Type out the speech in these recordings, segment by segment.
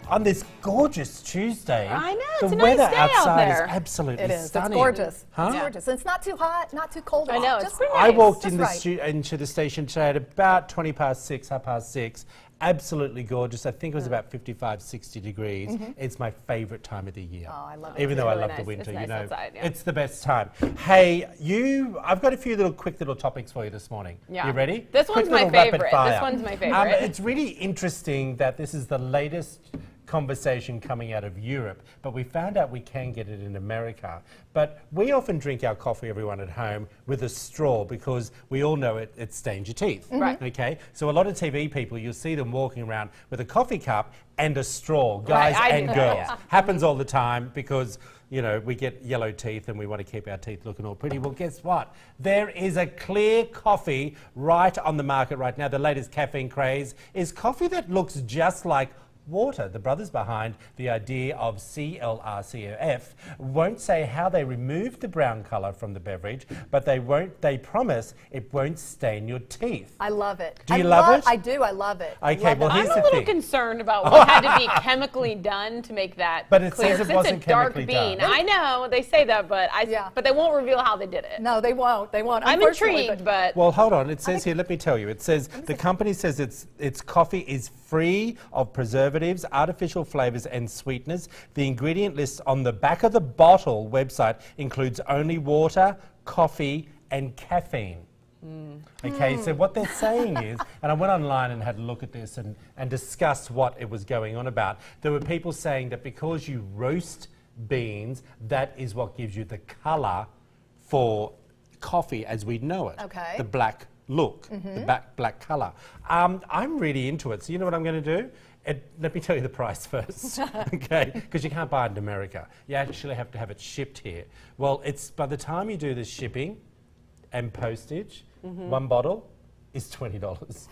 On this gorgeous Tuesday. I know, the it's a weather nice day out outside there. is absolutely It is. stunning. It's gorgeous. Huh? It's gorgeous. And it's not too hot, not too cold. I know, it's just pretty I nice. walked Just in right. into the station today at about 20 past 6, half past 6. Absolutely gorgeous. I think it was about 55, 60 degrees. It's my favourite time of the year. Oh, I love it. Even It's though really I love nice. the winter, It's nice you know, outside, yeah. it's the best time. Hey, I've got a few quick little topics for you this morning. Yeah. You ready? This Quick one's my little rapid favorite. fire. This one's my favorite. It's really interesting that this is the latest conversation coming out of Europe, but we found out we can get it in America. But we often drink our coffee, everyone at home, with a straw because we all know it stains your teeth. Right. Okay? So a lot of TV people, you'll see them walking around with a coffee cup and a straw, guys Right, I and do that, girls. yeah. Happens all the time because, you know, we get yellow teeth and we want to keep our teeth looking all pretty. Well, guess what? There is a clear coffee right on the market right now. The latest caffeine craze is coffee that looks just like water. The brothers behind the idea of CLRCOF won't say how they removed the brown colour from the beverage, but they promise it won't stain your teeth. I love it. Do you love it? I do. I love it. Okay, well, I'm here's a the little thing. concerned about what had to be chemically done to make that But it clear. says it 'cause wasn't it's a dark chemically bean. done. I know they say that, but but they won't reveal how they did it. No, they won't. They won't. I'm Unfortunately, intrigued, but Well, hold on. It says here, let me tell you. It says the company says its coffee is free of preservatives, artificial flavors, and sweeteners. The ingredient list on the back of the bottle website includes only water, coffee, and caffeine. Okay, so what they're saying is, and I went online and had a look at this and discussed what it was going on about. There were people saying that because you roast beans, that is what gives you the colour for coffee as we know it. Okay. The black look, the black colour. I'm really into it. So you know what I'm going to do? Let me tell you the price first, okay? Because you can't buy it in America. You actually have to have it shipped here. Well, it's by the time you do the shipping and postage, one bottle is $20.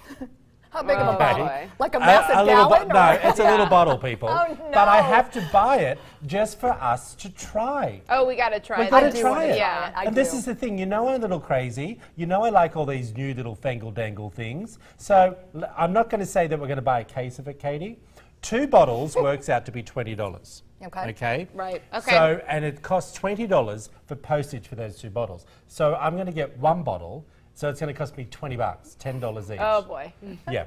how big of a Oh, bottle? boy. Like a massive little gallon? no, or- it's a little bottle, people. Oh, But I no. have to buy it just for us to try. oh, we got to try We've this. got I to do try wanna it. try Yeah. it. I And this do. is the thing, you know I'm a little crazy. You know I like all these new little fangle-dangle things. So I'm not going to say that we're going to buy a case of it, Katie. 2 bottles works out to be $20. Okay. Okay? Right, okay. So, and it costs $20 for postage for those 2 bottles. So I'm going to get 1 bottle. So it's going to cost me $20, $10 each. Oh boy. Yeah.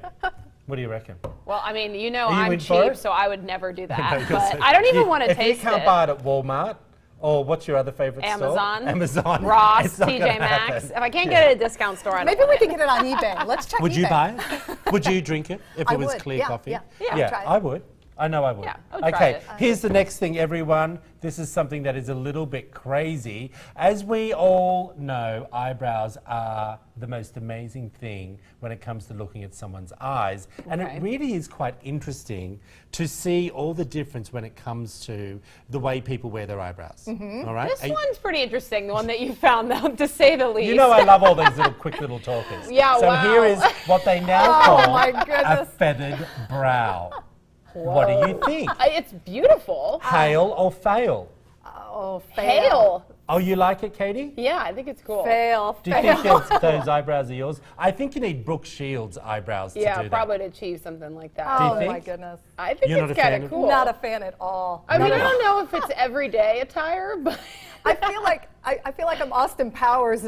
What do you reckon? Well, I mean, you know, Are you I'm in for cheap, it? so I would never do that. No, you're but so- I don't even want to If taste you can't it. buy it at Walmart, or what's your other favourite store? Amazon, Amazon. Ross, It's not TJ gonna Maxx. happen. If I can't get it at a discount store, I don't Maybe want we it. can get it on eBay. Let's check Would eBay. you buy it? Would you drink it if I it was would, clear yeah, coffee? yeah. I'd Yeah, try it. I would. I know I would. Yeah, I would try okay, it. here's the next thing, everyone. This is something that is a little bit crazy. As we all know, eyebrows are the most amazing thing when it comes to looking at someone's eyes. And Okay. it really is quite interesting to see all the difference when it comes to the way people wear their eyebrows. All right? This And one's pretty interesting, the one that you found, though, to say the least. you know I love all these little quick little talkers. Yeah, so wow. here is what they now Oh, call my a goodness. feathered brow. What do you think? It's beautiful. Hail or fail? Oh, fail. Hail. Oh, you like it, Katie? Yeah, I think it's cool. Fail. Do you think those eyebrows are yours? I think you need Brooke Shields' eyebrows to Yeah, do probably that. to achieve something like that. you Oh think? my goodness. I think You're not it's a fan kind of of it? cool. Not a fan at all. I mean, No. I don't know if it's everyday attire, but I feel like I'm Austin Powers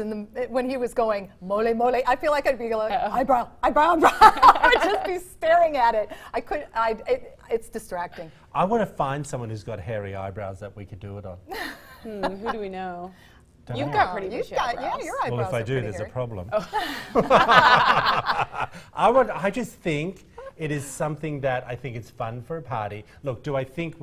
when he was going mole mole. I feel like I'd be like eyebrow, eyebrow, eyebrow. I'd just be staring at it. It's distracting. I want to find someone who's got hairy eyebrows that we could do it on. who do we know? Don't You've know. got pretty You've bushy got, eyebrows. yeah, your eyebrows Well, if I are do, pretty there's a hairy. problem. I just think it is something that I think it's fun for a party. Look, do I think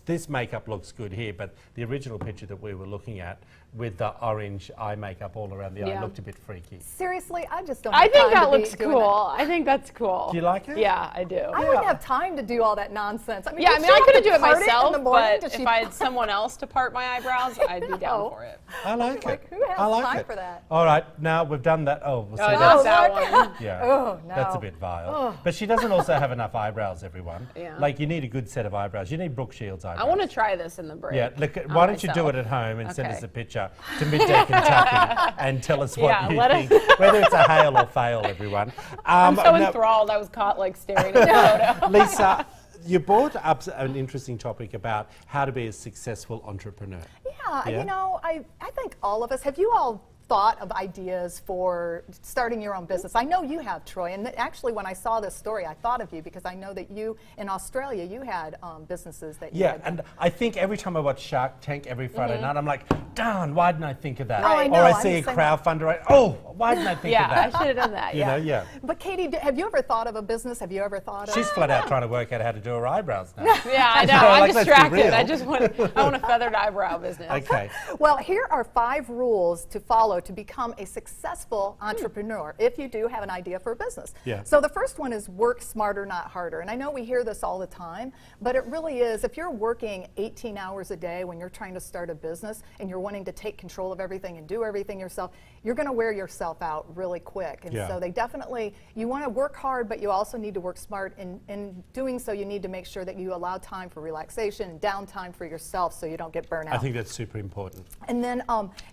this makeup looks good here, but the original picture that we were looking at with the orange eye makeup all around the eye Yeah. looked a bit freaky. Seriously, I just don't. I have think time that to be looks doing cool. that. I think that's cool. Do you like it? Yeah, I do. I wouldn't have time to do all that nonsense. I mean, Yeah, I does mean, she I have couldn't to do it part myself, in the morning? but Does if she- I had someone else to part my eyebrows, I'd be down know. for it. I like Like, it. who has I like time it. for that? All right, now we've done that. Oh, we'll see Oh, that. that's Oh, that look. one. Yeah. Oh, no. That's a bit vile. Oh. But she doesn't also have enough eyebrows, everyone. Yeah. Like, you need a good set of eyebrows. You need Brooke Shields' eyebrows. I want to try this in the break. Yeah, look, on why don't you do myself. it at home and send Okay. us a picture to Midday, Kentucky and tell us what Yeah, you let us- think, whether it's a hail or fail, everyone. I'm so now- enthralled, I was caught like staring at the photo. Lisa, You brought up an interesting topic about how to be a successful entrepreneur. Yeah, Yeah? you know, I think all of us, have you all thought of ideas for starting your own business? I know you have, Troy, and actually when I saw this story, I thought of you because I know that you, in Australia, you had businesses that you Yeah, had. and I think every time I watch Shark Tank every Friday night, I'm like, darn, why didn't I think of that? Right. I know, Or I I'm see the a same crowdfunder, oh, why didn't I think of Yeah, I that? should have done that. You know, yeah. But Katie, have you ever thought of a business? Have you ever thought of? She's flat out trying to work out how to do her eyebrows now. Yeah, I know. So, I'm like, let's be distracted. real. I want a feathered eyebrow business. Okay. Well, here are 5 rules to follow to become a successful entrepreneur if you do have an idea for a business. Yeah. So the first one is work smarter, not harder. And I know we hear this all the time, but it really is. If you're working 18 hours a day when you're trying to start a business and you're wanting to take control of everything and do everything yourself, you're going to wear yourself out really quick. And Yeah. so they definitely, you want to work hard, but you also need to work smart. In doing so, you need to make sure that you allow time for relaxation and downtime for yourself so you don't get burnt out. I think that's super important. And then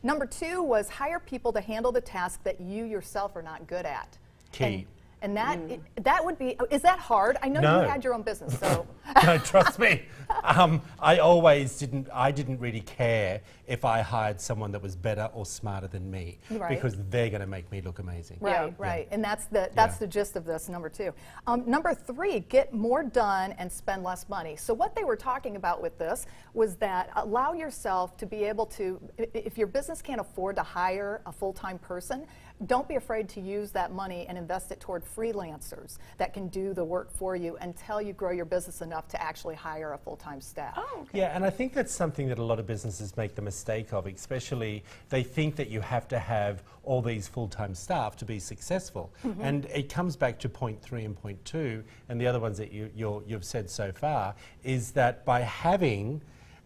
number 2 was hire people to handle the task that you yourself are not good at. Key. And that that would be, is that hard? I know No. you had your own business, so. No, trust me. I didn't really care if I hired someone that was better or smarter than me, Right. because they're going to make me look amazing. Right, Yeah. right. And that's the gist of this, number 2. Number 3, get more done and spend less money. So what they were talking about with this was that allow yourself to be able to, if your business can't afford to hire a full-time person, don't be afraid to use that money and invest it toward freelancers that can do the work for you until you grow your business enough to actually hire a full-time staff. Oh, okay. Yeah, and I think that's something that a lot of businesses make the mistake of, especially they think that you have to have all these full-time staff to be successful. And it comes back to point 3 and point 2, and the other ones that you've said so far, is that by having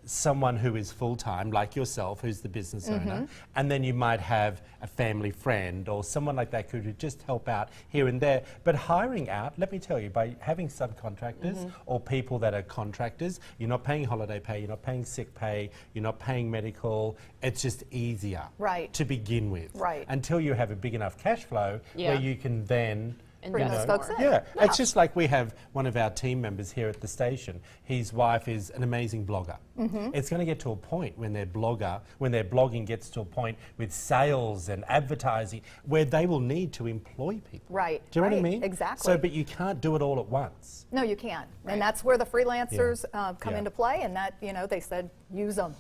someone who is full-time, like yourself, who's the business owner, and then you might have a family friend or someone like that who could just help out here and there. But hiring out, let me tell you, by having subcontractors or people that are contractors, you're not paying holiday pay, you're not paying sick pay, you're not paying medical. It's just easier Right. to begin with. Right. Until you have a big enough cash flow Yeah. where you can then Bring Invest those folks more. in. yeah, Yeah. it's just like we have one of our team members here at the station. His wife is an amazing blogger. It's going to get to a point when their blogging gets to a point with sales and advertising where they will need to employ people. Right, Do you know what I right, mean? exactly. So, but you can't do it all at once. No, you can't. And that's where the freelancers come Yeah. into play, and that, they said, use them.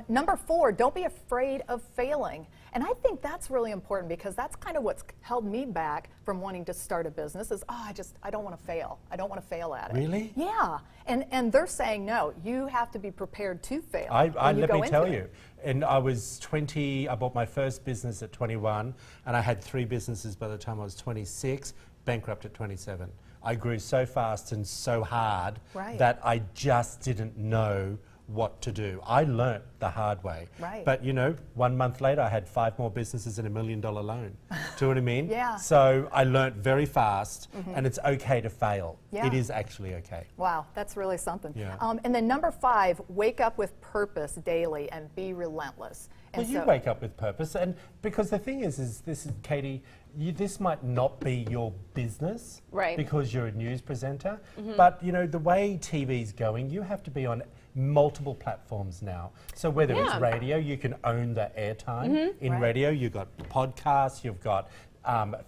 Number 4, don't be afraid of failing. And I think that's really important because that's kind of what's held me back from wanting to start a business is, I don't want to fail. I don't want to fail at it. Really? Yeah. And they're saying, no, you have to be prepared to fail. Let when you go me tell into you, it. and I was 20, I bought my first business at 21, and I had 3 businesses by the time I was 26, bankrupt at 27. I grew so fast and so hard Right. that I just didn't know what to do. I learnt the hard way. Right. But 1 month later, I had 5 more businesses and $1 million loan. Do you know what I mean? Yeah. So I learnt very fast, and it's okay to fail. Yeah. It is actually okay. Wow, that's really something. Yeah. And then number 5, wake up with purpose daily and be relentless. And Well, you wake up with purpose, and because the thing is this is Katie. This might not be your business, Right. Because you're a news presenter. But the way TV's going, you have to be on multiple platforms now. So whether it's Yeah. radio, you can own the airtime in Right. radio. You've got podcasts. You've got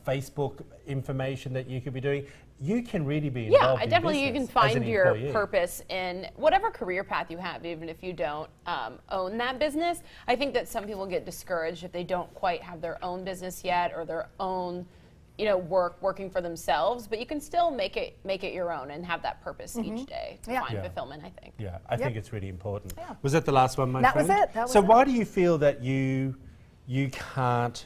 Facebook information that you could be doing. You can really be Yeah, involved I in definitely you business can as an find your employee. purpose in whatever career path you have, even if you don't own that business. I think that some people get discouraged if they don't quite have their own business yet or their own, working for themselves. But you can still make it your own and have that purpose each day to Yeah. find Yeah. fulfillment. I think. Yeah, I think it's really important. Yeah. Was that the last one, my That was friend? it, that was so it. why do you feel that you can't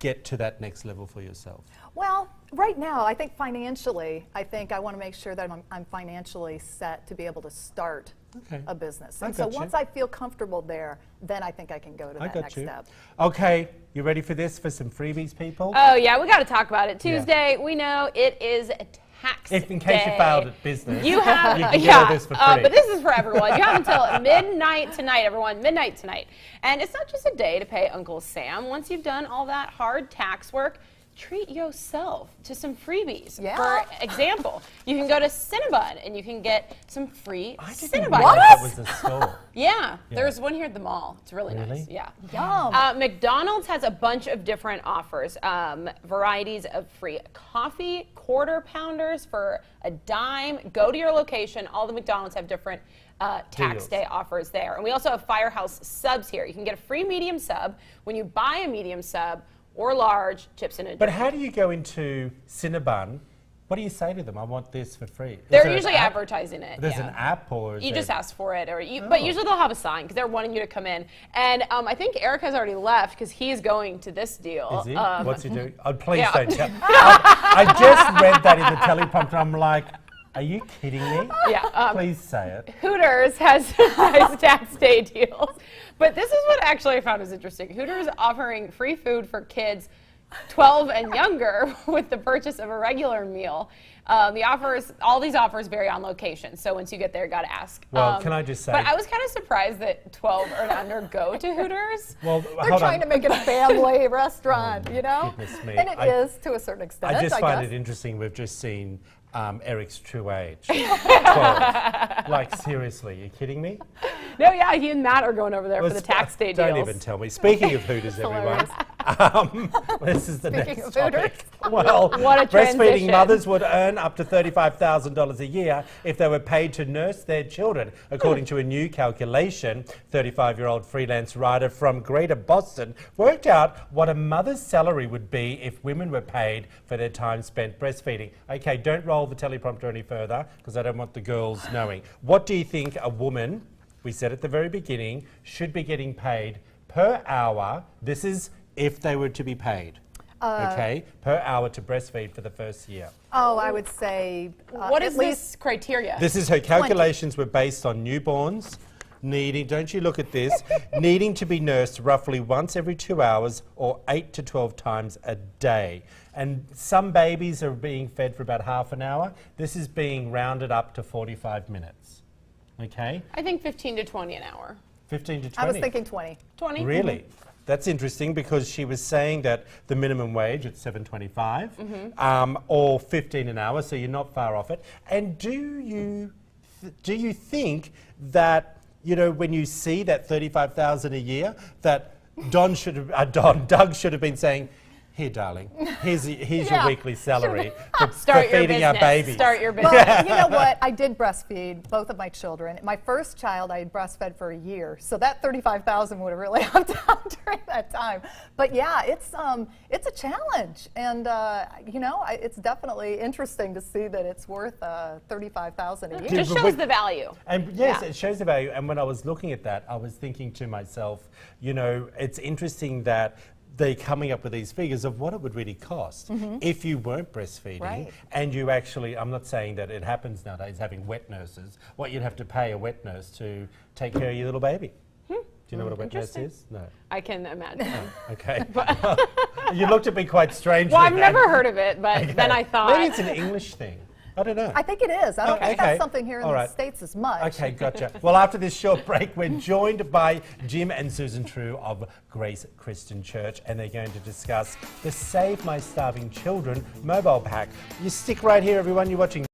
get to that next level for yourself? Well, right now, I think financially, I want to make sure that I'm financially set to be able to start Okay. a business. I And so got you. once I feel comfortable there, then I think I can go to I that got next you. step. Okay, you ready for this, for some freebies, people? Oh yeah, we got to talk about it. Tuesday, we know it is a tax If in case day. you failed at business, You have, you can get all this for free. but this is for everyone. You have until midnight tonight, everyone. Midnight tonight, and it's not just a day to pay Uncle Sam. Once you've done all that hard tax work, treat yourself to some freebies. Yeah. For example, you can go to Cinnabon and you can get some free I didn't Cinnabon. know that was a store. Yeah, there's one here at the mall. It's really Really? nice. Yeah. Yum. McDonald's has a bunch of different offers, varieties of free coffee, quarter pounders for a dime. Go to your location. All the McDonald's have different tax Deals. day offers there. And we also have Firehouse subs here. You can get a free medium sub when you buy a medium sub or large chips and a But drink. how do you go into Cinnabon? What do you say to them? I want this for free. Is They're there an usually app? advertising it. There's yeah. an app, or is You just there- ask for it, but usually they'll have a sign because they're wanting you to come in. And I think Eric has already left because he's going to this deal. Is he? What's he doing? Oh, please yeah. don't tell. I just read that in the teleprompter. I'm like, are you kidding me? Yeah. Please say it. Hooters has nice tax day deals. But this is what actually I found was interesting. Hooters offering free food for kids 12 and younger with the purchase of a regular meal. All these offers vary on location. So once you get there, you got to ask. Well, can I just say- But I was kind of surprised that 12 or under go to Hooters. Well, They're hold trying on. to make it a family restaurant, you know? goodness me. And it is to a certain extent, I just find guess. it interesting. We've just seen Eric's true age. 12. Like, seriously, are you kidding me? No, yeah, he and Matt are going over there for the Let's- tax day Don't deals. even tell me. Speaking of Hooters, everyone. This is the Speaking next of topic. Well, What a breastfeeding transition. mothers would earn up to $35,000 a year if they were paid to nurse their children. According to a new calculation, 35-year-old freelance writer from Greater Boston worked out what a mother's salary would be if women were paid for their time spent breastfeeding. Okay, don't roll the teleprompter any further because I don't want the girls knowing. What do you think a woman, we said at the very beginning, should be getting paid per hour? This is if they were to be paid, okay, per hour to breastfeed for the first year. Oh, I would say What at is least this criteria? This is her calculations were based on newborns needing, don't you look at this, needing to be nursed roughly once every 2 hours or 8 to 12 times a day. And some babies are being fed for about half an hour. This is being rounded up to 45 minutes, okay? I think 15 to 20 an hour. 15 to 20. I was thinking 20. 20. Really? That's interesting because she was saying that the minimum wage at $7.25 or 15 an hour, so you're not far off it. And do you think that, you know, when you see that $35,000 a year, that Doug should have been saying, here, darling, here's your Yeah. weekly salary for Start your feeding our business. babies. Start your business. Well, you know what? I did breastfeed both of my children. My first child, I had breastfed for a year, so that $35,000 would have really helped out during that time. But yeah, it's a challenge, and you know, it's definitely interesting to see that it's worth $35,000 a year. Just shows the value. And yes, Yeah. it shows the value. And when I was looking at that, I was thinking to myself, you know, it's interesting that they're coming up with these figures of what it would really cost if you weren't breastfeeding. Right. And you actually, I'm not saying that it happens nowadays, having wet nurses, what you'd have to pay a wet nurse to take care of your little baby. Do you know what a wet nurse Interesting. is? No. I can imagine. Okay. You looked at me quite strangely. Well, I've then. never heard of it, but Okay. then I thought. Maybe it's an English thing. I don't know. I think it is. I don't think okay. that's something here in All the right. States as much. Okay, gotcha. Well, after this short break, we're joined by Jim and Susan True of Grace Christian Church, and they're going to discuss the Save My Starving Children mobile pack. You stick right here, everyone. You're watching